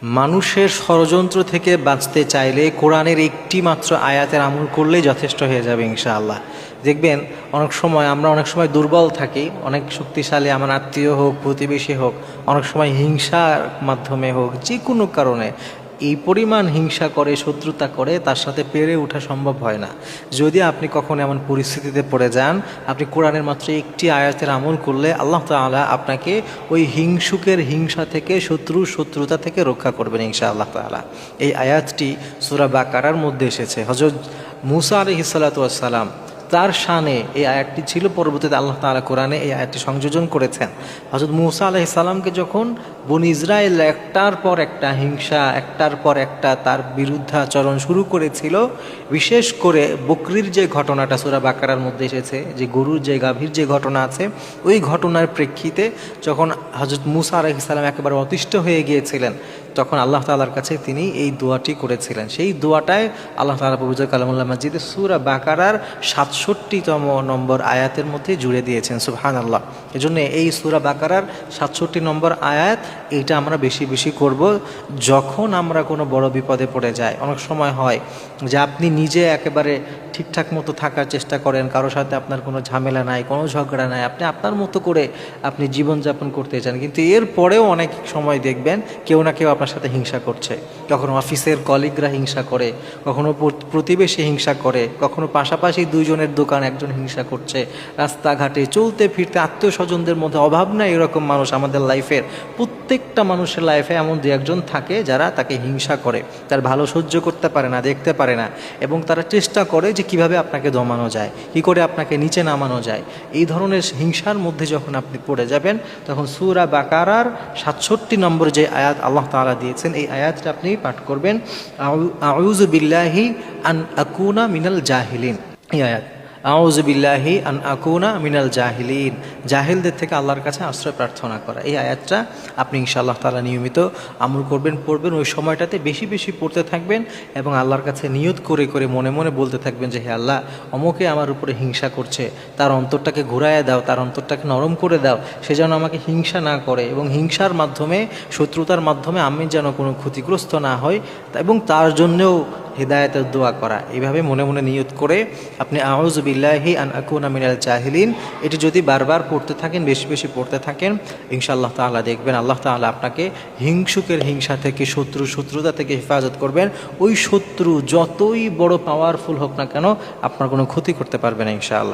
মানুষের ষড়যন্ত্র থেকে বাঁচতে চাইলে কোরআনের একটি মাত্র আয়াতের আমল করলেই যথেষ্ট হয়ে যাবে ইনশাআল্লাহ। দেখবেন আমরা অনেক সময় দুর্বল থাকি, অনেক শক্তিশালী আমার আত্মীয় হোক, প্রতিবেশী হোক, অনেক সময় হিংসার মাধ্যমে হোক, যে কোনো কারণে এই পরিমাণ হিংসা করে, শত্রুতা করে, তার সাথে পেরে ওঠা সম্ভব হয় না। যদি আপনি কখনো এমন পরিস্থিতিতে পড়ে যান, আপনি কোরআনের মাত্র একটি আয়াতের আমল করলে আল্লাহ তাআলা আপনাকে ওই হিংসুকের হিংসা থেকে, শত্রুতা থেকে রক্ষা করবেন ইনশাআল্লাহ তাআলা। এই আয়াতটি সূরা বাকারার মধ্যে এসেছে। হযরত মূসা আলাইহিস সালাতু ওয়াস সালাম, তার শানে এই আয়াতটি ছিল, পরবর্তীতে আল্লাহ তাআলা কোরআনে এই আয়াতটি সংযোজন করেছেন। হযরত মূসা আলাইহিস সালামকে যখন বনী ইসরায়েল একটার পর একটা হিংসা, একটার পর একটা তার বিরুদ্ধাচরণ শুরু করেছিল, বিশেষ করে বকরির যে ঘটনাটা সূরা বাকারার মধ্যে এসেছে, যে গরুর যে গাভীর যে ঘটনা আছে, ওই ঘটনার প্রেক্ষিতে যখন হযরত মূসা আলাইহিস সালাম একেবারে অতিষ্ঠ হয়ে গিয়েছিলেন, তখন আল্লাহ তাআলার কাছে তিনি এই দোয়াটি করেছিলেন। সেই দোয়াটায় আল্লাহ তাআলা পবিত্র কালামুল্লাহ মাজিদে সূরা বাকারার ৬৭তম নম্বর আয়াতের মধ্যে জুড়ে দিয়েছেন। সুবহানাল্লাহ। এজন্য এই সূরা বাকারার ৬৭ নম্বর আয়াত, এইটা আমরা বেশি বেশি করব যখন আমরা কোনো বড় বিপদে পড়ে যাই। অনেক সময় হয় যে আপনি নিজে একেবারে ঠিকঠাক মতো থাকার চেষ্টা করেন, কারোর সাথে আপনার কোনো ঝামেলা নাই, কোনো ঝগড়া নাই, আপনি আপনার মতো করে আপনি জীবনযাপন করতে চান, কিন্তু এর পরেও অনেক সময় দেখবেন কেউ না কেউ আপনার সাথে হিংসা করছে। কখনো অফিসের কলিগরা হিংসা করে, কখনো প্রতিবেশী হিংসা করে, কখনো পাশাপাশি দুইজনের দোকান একজন হিংসা করছে, রাস্তাঘাটে চলতে ফিরতে আত্মীয় স্বজনদের মধ্যে অভাব নাই এরকম মানুষ। আমাদের লাইফের প্রত্যেকটা মানুষের লাইফে এমন দু একজন থাকে যারা তাকে হিংসা করে, তার ভালো সহ্য করতে পারে না, দেখতে পারে না, এবং তারা চেষ্টা করে যে কিভাবে আপনাকে দমানো যায়, কি করে আপনাকে নিচে নামানো যায়। এই ধরনের হিংসার মধ্যে যখন আপনি পড়ে যাবেন, তখন সূরা বাকারার ৬৭ নম্বর যে আয়াত আল্লাহ তাআলা দিয়েছেন, এই আয়াতটা আপনি পাঠ করবেন, আউযু বিল্লাহি আন আকুনা মিনাল জাহিলিন। এই আয়াত, আউযু বিল্লাহি আন আকুনা মিনাল জাহিলিন, জাহিলদের থেকে আল্লাহর কাছে আশ্রয় প্রার্থনা করা। এই আয়াতটা আপনি ইনশাআল্লাহ তাআলা নিয়মিত আমল করবেন, পড়বেন। ওই সময়টাতে বেশি বেশি পড়তে থাকবেন এবং আল্লাহর কাছে নিয়ত করে করে মনে মনে বলতে থাকবেন যে, হে আল্লাহ, অমুকে আমার উপরে হিংসা করছে, তার অন্তরটাকে ঘুরাইয়া দাও, তার অন্তরটাকে নরম করে দাও, সে যেন আমাকে হিংসা না করে, এবং হিংসার মাধ্যমে, শত্রুতার মাধ্যমে আমি যেন কোনো ক্ষতিগ্রস্ত না হই, এবং তার জন্যেও হিদায়াতের দোয়া করা। এইভাবে মনে মনে নিয়ত করে আপনি আউযু বিল্লাহি আন আকুনা মিনাল জাহিলিন এটি যদি বারবার পড়তে থাকেন, বেশি বেশি পড়তে থাকেন, ইনশাআল্লাহ তাআলা দেখবেন আল্লাহ তাআলা আপনাকে হিংসুকের হিংসা থেকে, শত্রুতা থেকে হেফাজত করবেন। ওই শত্রু যতই বড় পাওয়ারফুল হোক না কেন, আপনার কোনো ক্ষতি করতে পারবে না ইনশাআল্লাহ।